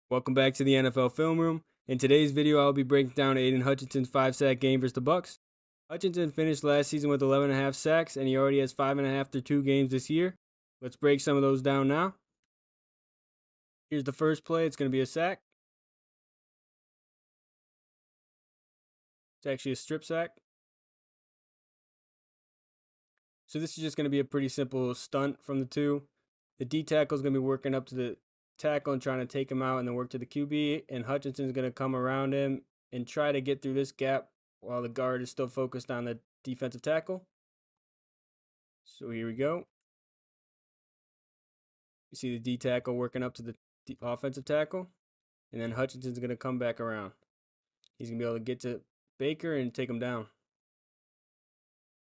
Welcome back to the NFL Film Room. In today's video, I'll be breaking down Aidan Hutchinson's 5-sack game versus the Bucs. Hutchinson finished last season with 11.5 sacks, and he already has 5.5 through 2 games this year. Let's break some of those down now. Here's the first play. It's going to be a sack. It's actually a strip sack. So this is just going to be a pretty simple stunt from the two. The D tackle is going to be working up to the tackle and trying to take him out and then work to the QB, and Hutchinson's going to come around him and try to get through this gap while the guard is still focused on the defensive tackle. So here we go. You see the D tackle working up to the offensive tackle, and then Hutchinson's going to come back around. He's going to be able to get to Baker and take him down.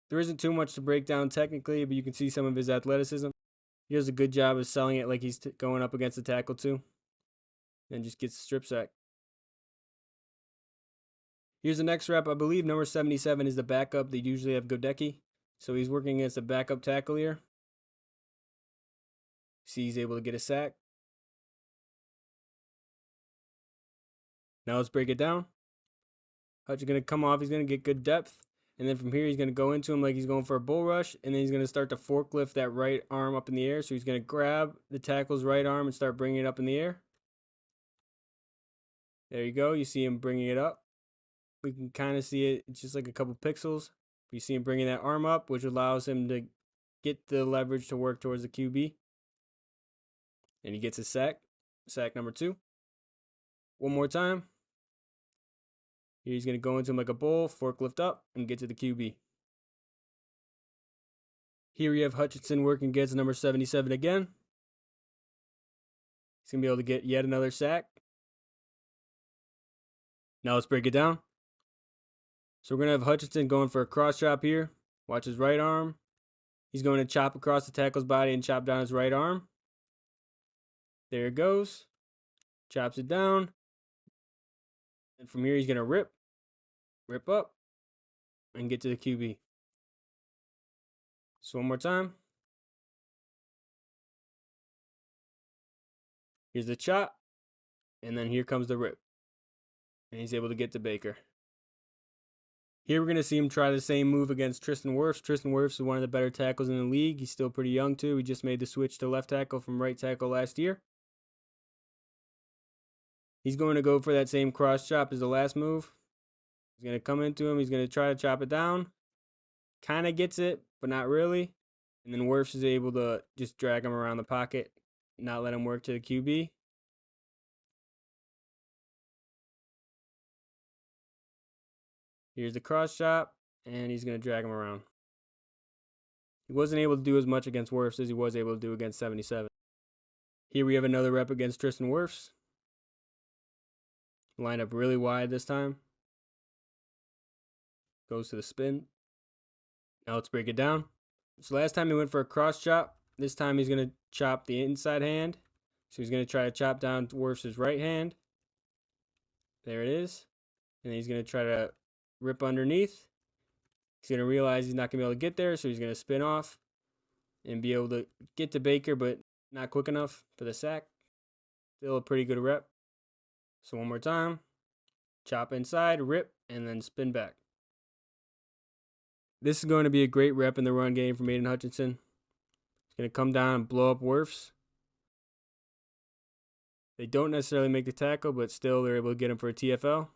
There isn't too much to break down technically, but you can see some of his athleticism. He does a good job of selling it like he's going up against the tackle too. And just gets the strip sack. Here's the next rep. I believe number 77 is the backup. They usually have Godecki. So he's working against a backup tackle here. See, he's able to get a sack. Now let's break it down. Hutch is going to come off. He's going to get good depth. And then from here, he's going to go into him like he's going for a bull rush. And then he's going to start to forklift that right arm up in the air. So he's going to grab the tackle's right arm and start bringing it up in the air. There you go. You see him bringing it up. We can kind of see it. It's just like a couple pixels. You see him bringing that arm up, which allows him to get the leverage to work towards the QB. And he gets a sack. Sack number 2. One more time. Here he's going to go into him like a bull, forklift up, and get to the QB. Here we have Hutchinson working against number 77 again. He's going to be able to get yet another sack. Now let's break it down. So we're going to have Hutchinson going for a cross chop here. Watch his right arm. He's going to chop across the tackle's body and chop down his right arm. There it goes. Chops it down. And from here he's going to rip up, and get to the QB. So one more time. Here's the chop, and then here comes the rip. And he's able to get to Baker. Here we're going to see him try the same move against Tristan Wirfs. Tristan Wirfs is one of the better tackles in the league. He's still pretty young too. He just made the switch to left tackle from right tackle last year. He's going to go for that same cross chop as the last move. He's going to come into him. He's going to try to chop it down. Kind of gets it, but not really. And then Wirfs is able to just drag him around the pocket, not let him work to the QB. Here's the cross chop, and he's going to drag him around. He wasn't able to do as much against Wirfs as he was able to do against 77. Here we have another rep against Tristan Wirfs. Line up really wide this time. Goes to the spin. Now let's break it down. So last time he went for a cross chop. This time he's going to chop the inside hand. So he's going to try to chop down Wirfs' right hand. There it is. And he's going to try to rip underneath. He's going to realize he's not going to be able to get there. So he's going to spin off and be able to get to Baker, but not quick enough for the sack. Still a pretty good rep. So one more time. Chop inside, rip, and then spin back. This is going to be a great rep in the run game from Aidan Hutchinson. He's going to come down and blow up Wirfs. They don't necessarily make the tackle, but still they're able to get him for a TFL.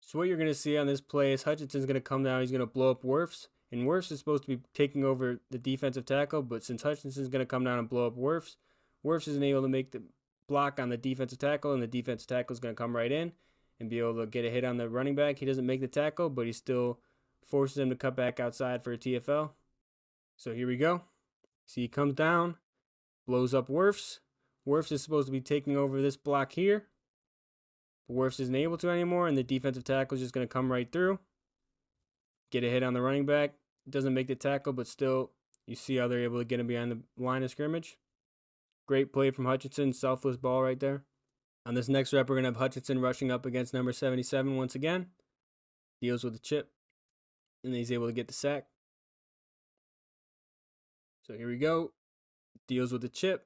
So what you're going to see on this play is Hutchinson's going to come down. He's going to blow up Wirfs. And Wirfs is supposed to be taking over the defensive tackle, but since Hutchinson's going to come down and blow up Wirfs, Wirfs isn't able to make the block on the defensive tackle, and the defensive tackle is going to come right in and be able to get a hit on the running back. He doesn't make the tackle, but he still forces him to cut back outside for a TFL. So here we go. See, he comes down, blows up Wirfs. Wirfs is supposed to be taking over this block here. But Wirfs isn't able to anymore, and the defensive tackle is just going to come right through. Get a hit on the running back. Doesn't make the tackle, but still, you see how they're able to get him behind the line of scrimmage. Great play from Hutchinson. Selfless ball right there. On this next rep, we're going to have Hutchinson rushing up against number 77 once again. Deals with the chip. And he's able to get the sack. So here we go. Deals with the chip.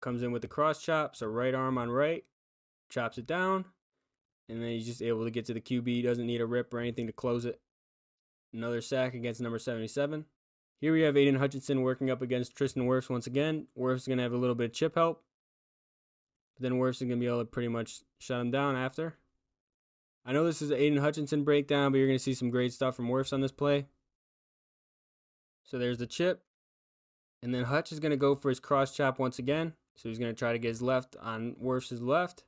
Comes in with the cross chop, so right arm on right, chops it down, and then he's just able to get to the QB. He doesn't need a rip or anything to close it. Another sack against number 77. Here we have Aidan Hutchinson working up against Tristan Wirfs once again. Wirfs is going to have a little bit of chip help, but then Wirfs is going to be able to pretty much shut him down after. I know this is an Aidan Hutchinson breakdown, but you're going to see some great stuff from Wirfs on this play. So there's the chip, and then Hutch is going to go for his cross chop once again. So he's going to try to get his left on Wirfs' left.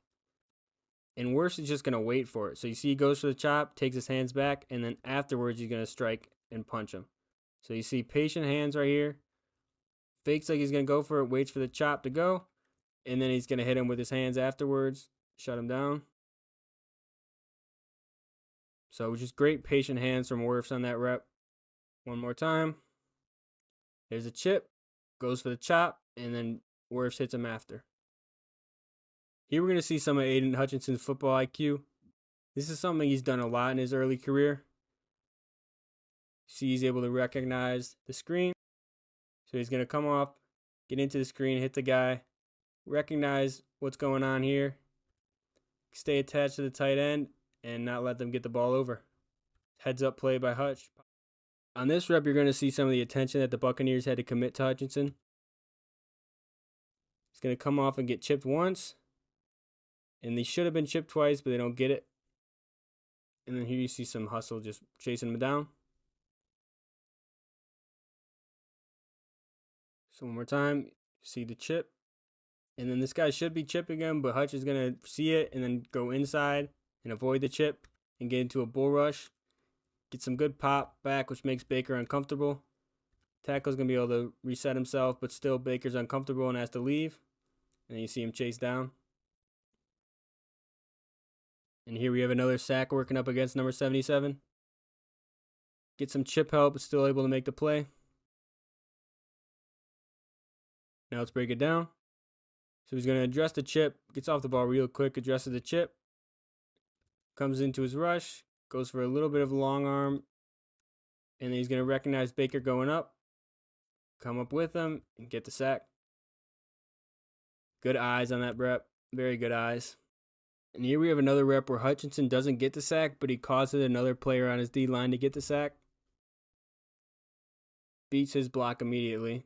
And Wirfs is just going to wait for it. So you see he goes for the chop, takes his hands back, and then afterwards he's going to strike and punch him. So you see patient hands right here. Fakes like he's going to go for it, waits for the chop to go, and then he's going to hit him with his hands afterwards, shut him down. So just great patient hands from Wirfs on that rep. One more time. There's a chip, goes for the chop, and then Wirfs hits him after. Here we're going to see some of Aidan Hutchinson's football IQ. This is something he's done a lot in his early career. See, he's able to recognize the screen. So he's going to come off, get into the screen, hit the guy, recognize what's going on here, stay attached to the tight end, and not let them get the ball over. Heads up play by Hutch. On this rep, you're going to see some of the attention that the Buccaneers had to commit to Hutchinson. He's going to come off and get chipped once. And they should have been chipped twice, but they don't get it. And then here you see some hustle just chasing him down. So one more time, see the chip. And then this guy should be chipping him, but Hutch is going to see it and then go inside and avoid the chip and get into a bull rush. Get some good pop back, which makes Baker uncomfortable. Tackle's going to be able to reset himself, but still Baker's uncomfortable and has to leave. And then you see him chase down. And here we have another sack working up against number 77. Get some chip help, but still able to make the play. Now let's break it down. So he's going to address the chip, gets off the ball real quick, addresses the chip. Comes into his rush, goes for a little bit of a long arm. And then he's going to recognize Baker going up. Come up with him and get the sack. Good eyes on that rep. Very good eyes. And here we have another rep where Hutchinson doesn't get the sack, but he causes another player on his D-line to get the sack. Beats his block immediately.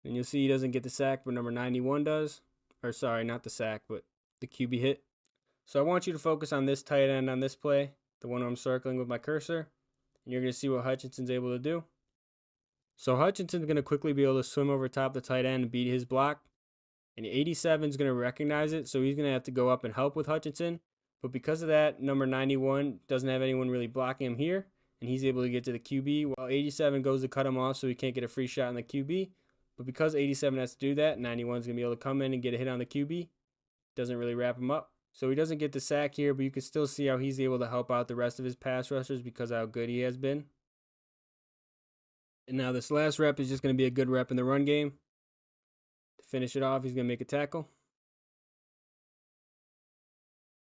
And you'll see he doesn't get the sack, but number 91 does. Or sorry, not the sack, but the QB hit. So I want you to focus on this tight end on this play, the one I'm circling with my cursor. And you're going to see what Hutchinson's able to do. So Hutchinson's going to quickly be able to swim over top the tight end and beat his block. And 87 is going to recognize it, so he's going to have to go up and help with Hutchinson. But because of that, number 91 doesn't have anyone really blocking him here, and he's able to get to the QB, while 87 goes to cut him off so he can't get a free shot on the QB. But because 87 has to do that, 91 is going to be able to come in and get a hit on the QB. Doesn't really wrap him up. So he doesn't get the sack here, but you can still see how he's able to help out the rest of his pass rushers because of how good he has been. And now this last rep is just going to be a good rep in the run game. To finish it off, he's going to make a tackle.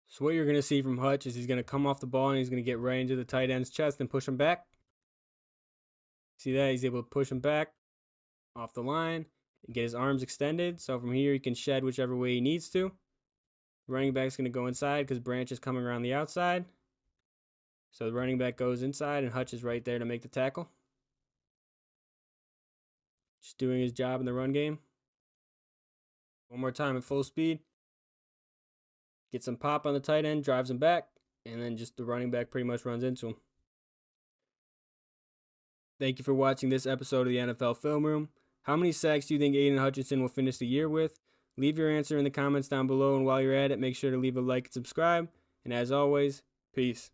So what you're going to see from Hutch is he's going to come off the ball and he's going to get right into the tight end's chest and push him back. See that? He's able to push him back off the line and get his arms extended. So from here, he can shed whichever way he needs to. Running back's going to go inside because Branch is coming around the outside. So the running back goes inside and Hutch is right there to make the tackle. Just doing his job in the run game. One more time at full speed. Gets some pop on the tight end, drives him back, and then just the running back pretty much runs into him. Thank you for watching this episode of the NFL Film Room. How many sacks do you think Aidan Hutchinson will finish the year with? Leave your answer in the comments down below, and while you're at it, make sure to leave a like and subscribe. And as always, peace.